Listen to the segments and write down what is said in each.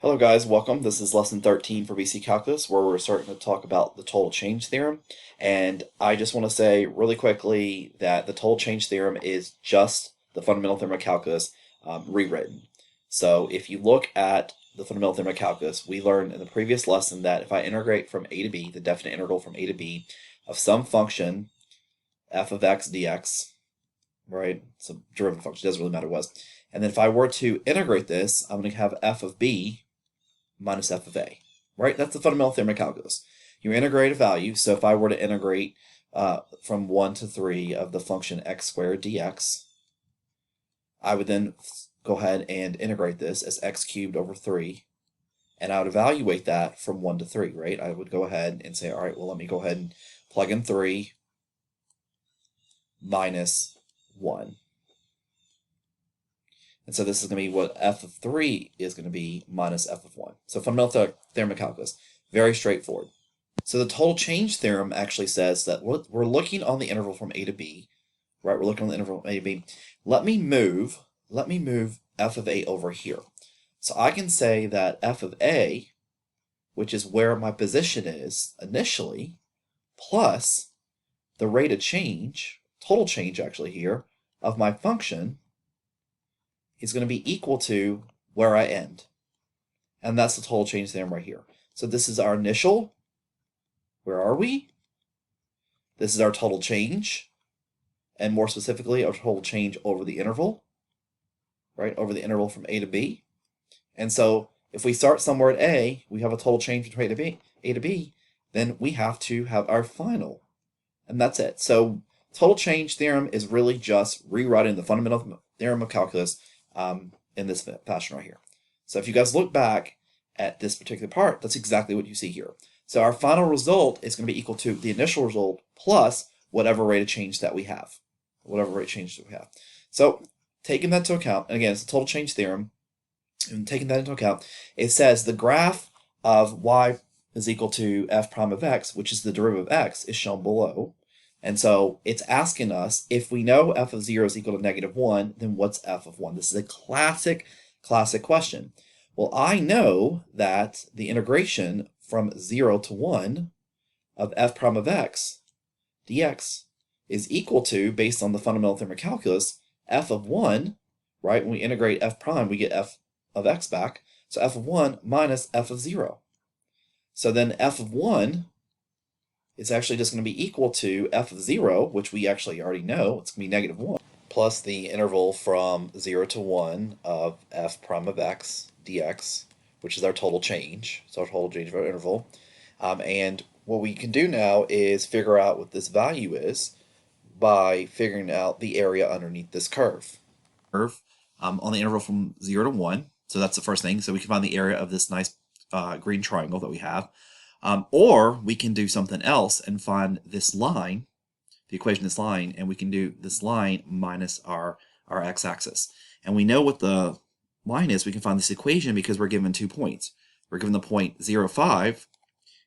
Hello guys, welcome. This is lesson 13 for BC Calculus where we're starting to talk about the total change theorem. And I just want to say really quickly that the total change theorem is just the fundamental theorem of calculus rewritten. So if you look at the fundamental theorem of calculus, we learned in the previous lesson that if I integrate from a to b, the definite integral from a to b of some function f of x dx, right? It's a derivative function, doesn't really matter what it was. And then if I were to integrate this, I'm going to have f of b minus f of a, right? That's the fundamental theorem of calculus. You integrate a value, so if I were to integrate from 1 to 3 of the function x squared dx, I would then go ahead and integrate this as x cubed over 3, and I would evaluate that from 1 to 3, right? I would go ahead and say, all right, well, let me go ahead and plug in 3 minus 1. And so this is going to be what f of 3 is going to be minus f of 1. So fundamental theorem of calculus, very straightforward. So the total change theorem actually says that we're looking on the interval from a to b, right? We're looking on the interval from a to b. Let me move f of a over here. So I can say that f of a, which is where my position is initially, plus the rate of change, total change actually here, of my function is going to be equal to where I end. And that's the total change theorem right here. So this is our initial. Where are we? This is our total change. And more specifically, our total change over the interval, right? Over the interval from a to b. And so if we start somewhere at a, we have a total change between a to b, then we have to have our final. And that's it. So total change theorem is really just rewriting the fundamental theorem of calculus in this fashion right here. So if you guys look back at this particular part, that's exactly what you see here. So our final result is going to be equal to the initial result plus whatever rate of change that we have. So taking that into account, and again, it's the total change theorem, and taking that into account, it says the graph of y is equal to f prime of x, which is the derivative of x, is shown below. And so it's asking us, if we know f of 0 is equal to -1, then what's f of 1? This is a classic question. Well, I know that the integration from 0 to 1 of f prime of x dx is equal to, based on the fundamental theorem of calculus, f of 1, right? When we integrate f prime, we get f of x back. So f of 1 minus f of 0. So then f of 1 is actually just going to be equal to f of 0, which we actually already know. It's going to be -1, plus the interval from 0 to 1 of f prime of x dx, which is our total change. So our total change of our interval. And what we can do now is figure out what this value is by figuring out the area underneath this curve. On the interval from 0 to 1. So that's the first thing. So we can find the area of this nice green triangle that we have. Or we can do something else and find this line, the equation of this line, and we can do this line minus our x-axis. And we know what the line is. We can find this equation because we're given 2 points. We're given the point 0, 5,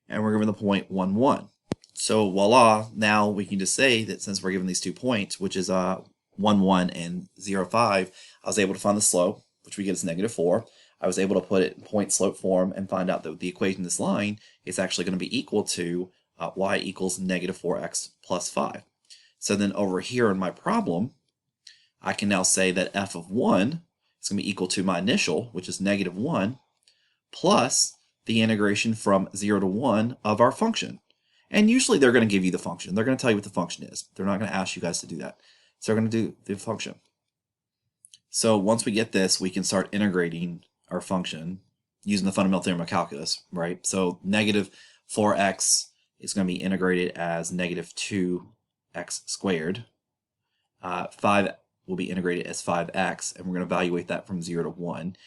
and we're given the point 1, 1. So voila, now we can just say that since we're given these 2 points, which is 1, 1 and 0, 5, I was able to find the slope, which we get as -4. I was able to put it in point slope form and find out that the equation of this line is actually going to be equal to y equals -4x plus 5. So then over here in my problem, I can now say that f of 1 is going to be equal to my initial, which is -1, plus the integration from 0 to 1 of our function. And usually they're going to give you the function. They're going to tell you what the function is. They're not going to ask you guys to do that. So they're going to do the function. So once we get this, we can start integrating our function using the fundamental theorem of calculus, right? So -4x is going to be integrated as -2x squared. 5 will be integrated as 5x, and we're going to evaluate that from 0 to 1.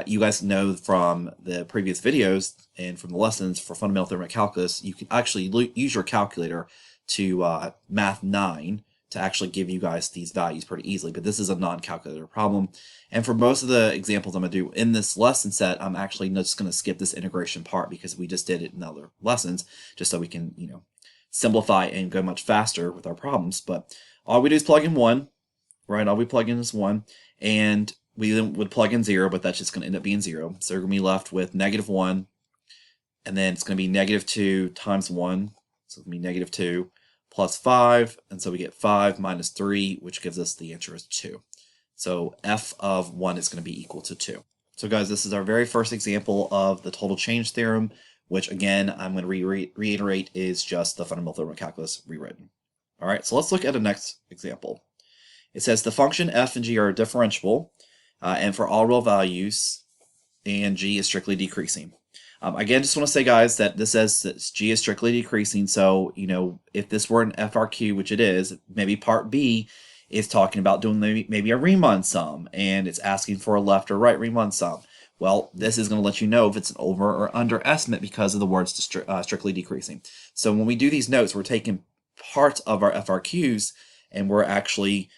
You guys know from the previous videos and from the lessons for fundamental theorem of calculus, you can actually use your calculator to math 9 to actually give you guys these values pretty easily, but this is a non-calculator problem. And for most of the examples I'm going to do in this lesson set, I'm actually just going to skip this integration part because we just did it in other lessons, just so we can, simplify and go much faster with our problems. But all we do is plug in 1, right? All we plug in is 1, and we then would plug in 0, but that's just going to end up being 0. So we're going to be left with -1, and then it's going to be -2 times 1, so it's going to be -2 plus 5, and so we get 5 minus 3, which gives us the answer is 2. So f of 1 is going to be equal to 2. So guys, this is our very first example of the total change theorem, which again, I'm going to reiterate is just the fundamental theorem of calculus rewritten. All right, so let's look at the next example. It says the function f and g are differentiable, and for all real values, and g is strictly decreasing. Again, just want to say, guys, that this says that g is strictly decreasing, so, if this were an FRQ, which it is, maybe part B is talking about doing maybe a Riemann sum, and it's asking for a left or right Riemann sum. Well, this is going to let you know if it's an over or underestimate because of the words strictly decreasing. So when we do these notes, we're taking parts of our FRQs, and we're actually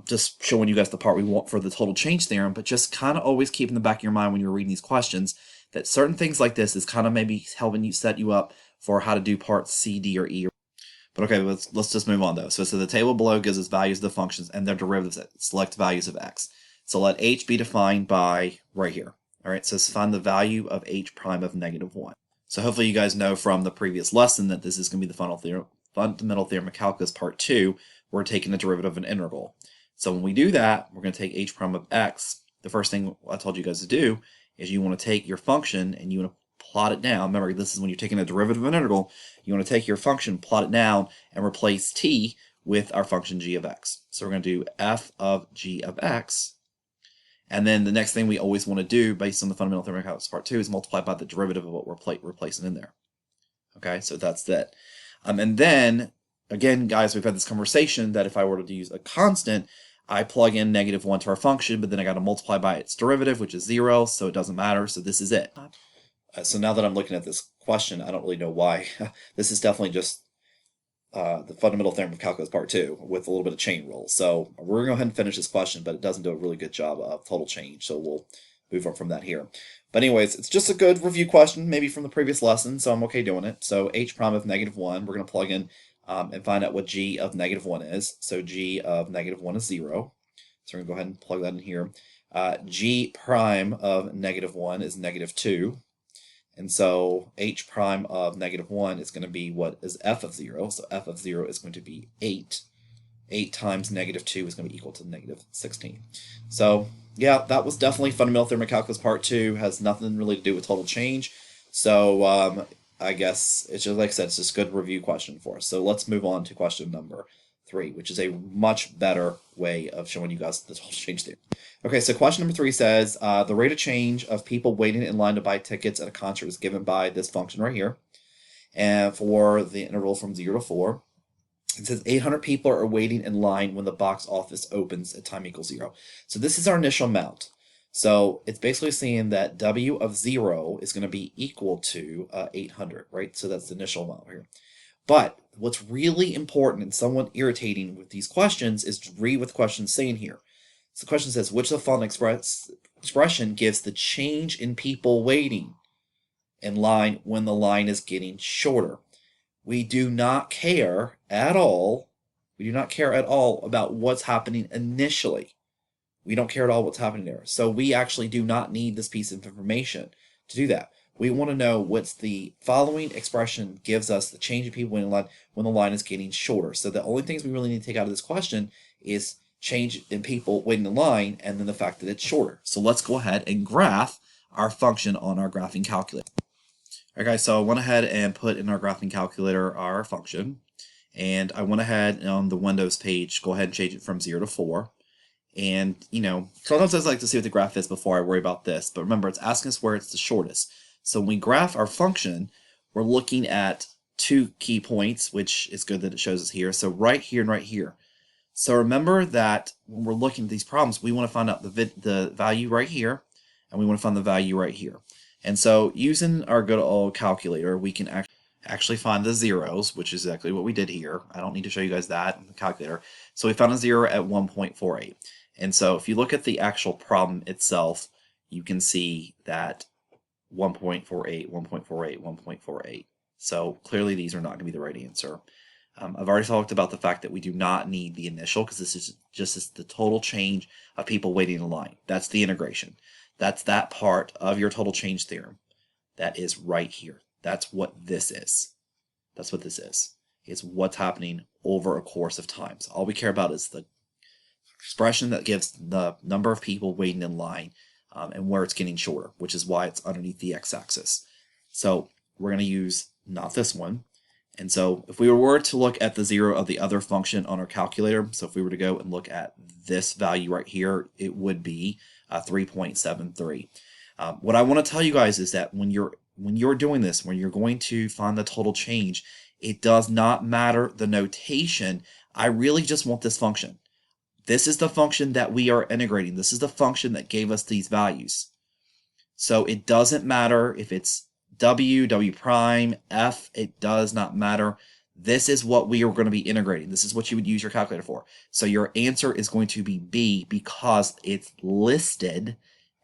just showing you guys the part we want for the total change theorem, but just kind of always keep in the back of your mind when you're reading these questions that certain things like this is kind of maybe helping you set you up for how to do parts C, D, or E. But okay, let's just move on though. So the table below gives us values of the functions and their derivatives at select values of x. So let h be defined by right here. All right, so let's find the value of h prime of -1. So hopefully you guys know from the previous lesson that this is going to be the fundamental theorem of calculus part 2. We're taking the derivative of an integral. So when we do that, we're going to take h prime of x. The first thing I told you guys to do is you want to take your function and you want to plot it down. Remember, this is when you're taking a derivative of an integral. You want to take your function, plot it down, and replace t with our function g of x. So we're going to do f of g of x. And then the next thing we always want to do, based on the fundamental theorem of calculus part 2, is multiply by the derivative of what we're replacing in there. Okay, so that's that. And then, again, guys, we've had this conversation that if I were to use a constant, I plug in -1 to our function, but then I got to multiply by its derivative, which is 0, so it doesn't matter. So this is it. So now that I'm looking at this question, I don't really know why. This is definitely just the fundamental theorem of calculus part 2 with a little bit of chain rule. So we're going to go ahead and finish this question, but it doesn't do a really good job of total change, so we'll move on from that here. But anyways, it's just a good review question, maybe from the previous lesson, so I'm okay doing it. So h prime of -1, we're going to plug in and find out what g of -1 is. So g of -1 is 0. So we're going to go ahead and plug that in here. G prime of -1 is -2. And so h prime of -1 is going to be what is f of 0. So f of 0 is going to be 8. 8 times -2 is going to be equal to -16. So yeah, that was definitely fundamental theorem of calculus part 2. Has nothing really to do with total change. So I guess it's just like I said, it's just a good review question for us. So let's move on to question number 3, which is a much better way of showing you guys the total change theorem. Okay, so question number 3 says the rate of change of people waiting in line to buy tickets at a concert is given by this function right here, and for the interval from 0 to 4. It says 800 people are waiting in line when the box office opens at time equals 0. So this is our initial amount. So it's basically saying that W of 0 is going to be equal to 800, right? So that's the initial amount here. But what's really important and somewhat irritating with these questions is to read what the question is saying here. So the question says, which of the following expression gives the change in people waiting in line when the line is getting shorter? We do not care at all. We do not care at all about what's happening initially. We don't care at all what's happening there. So we actually do not need this piece of information to do that. We want to know what's the following expression gives us the change in people in line when the line is getting shorter. So the only things we really need to take out of this question is change in people waiting in line and then the fact that it's shorter. So let's go ahead and graph our function on our graphing calculator. All right, guys, so I went ahead and put in our graphing calculator our function, and I went ahead on the Windows page, go ahead and change it from 0 to 4. And, sometimes I like to see what the graph is before I worry about this, but remember, it's asking us where it's the shortest. So when we graph our function, we're looking at 2 key points, which is good that it shows us here. So right here and right here. So remember that when we're looking at these problems, we want to find out the value right here, and we want to find the value right here. And so using our good old calculator, we can actually find the zeros, which is exactly what we did here. I don't need to show you guys that in the calculator. So we found a 0 at 1.48. And so if you look at the actual problem itself, you can see that 1.48, 1.48, 1.48. So clearly these are not going to be the right answer. I've already talked about the fact that we do not need the initial because this is just the total change of people waiting in line. That's the integration. That's that part of your total change theorem. That is right here. That's what this is. That's what this is. It's what's happening over a course of time. So all we care about is the expression that gives the number of people waiting in line and where it's getting shorter, which is why it's underneath the x-axis. So we're going to use not this one. And so if we were to look at the zero of the other function on our calculator, so if we were to go and look at this value right here, it would be 3.73. What I want to tell you guys is that when you're doing this, when you're going to find the total change, it does not matter the notation. I really just want this function. This is the function that we are integrating. This is the function that gave us these values. So it doesn't matter if it's w prime, f, it does not matter. This is what we are going to be integrating. This is what you would use your calculator for. So your answer is going to be B because it's listed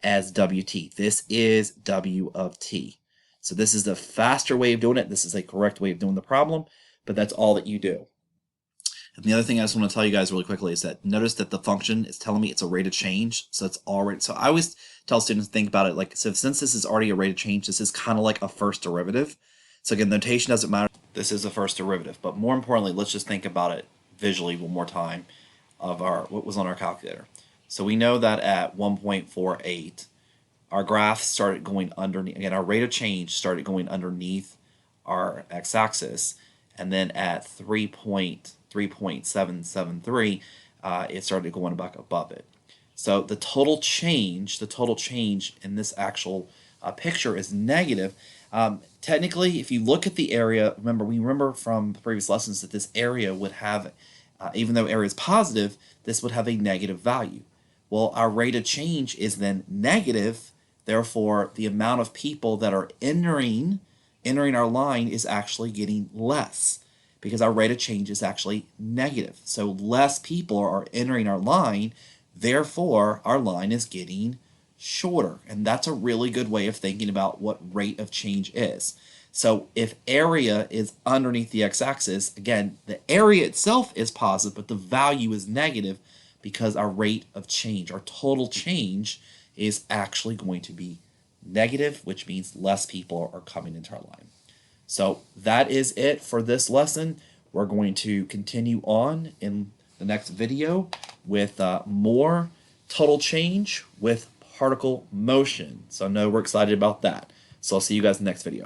as wt. This is w of t. So this is the faster way of doing it. This is a correct way of doing the problem, but that's all that you do. And the other thing I just want to tell you guys really quickly is that notice that the function is telling me it's a rate of change. So it's already, so I always tell students to think about it like, so since this is already a rate of change, this is kind of like a first derivative. So again, notation doesn't matter. This is a first derivative, but more importantly, let's just think about it visually one more time of what was on our calculator. So we know that at 1.48, our graph started going underneath, again, our rate of change started going underneath our x-axis, and then at 3.773, it started going back above it. So the total change in this actual picture is negative. Technically, if you look at the area, we remember from the previous lessons that this area would have, even though area is positive, this would have a negative value. Well, our rate of change is then negative, therefore the amount of people that are entering our line is actually getting less because our rate of change is actually negative. So less people are entering our line, therefore our line is getting shorter. And that's a really good way of thinking about what rate of change is. So if area is underneath the x-axis, again, the area itself is positive, but the value is negative because our rate of change, our total change, is actually going to be negative, which means less people are coming into our line. So that is it for this lesson. We're going to continue on in the next video with more total change with particle motion. So I know we're excited about that. So I'll see you guys in the next video.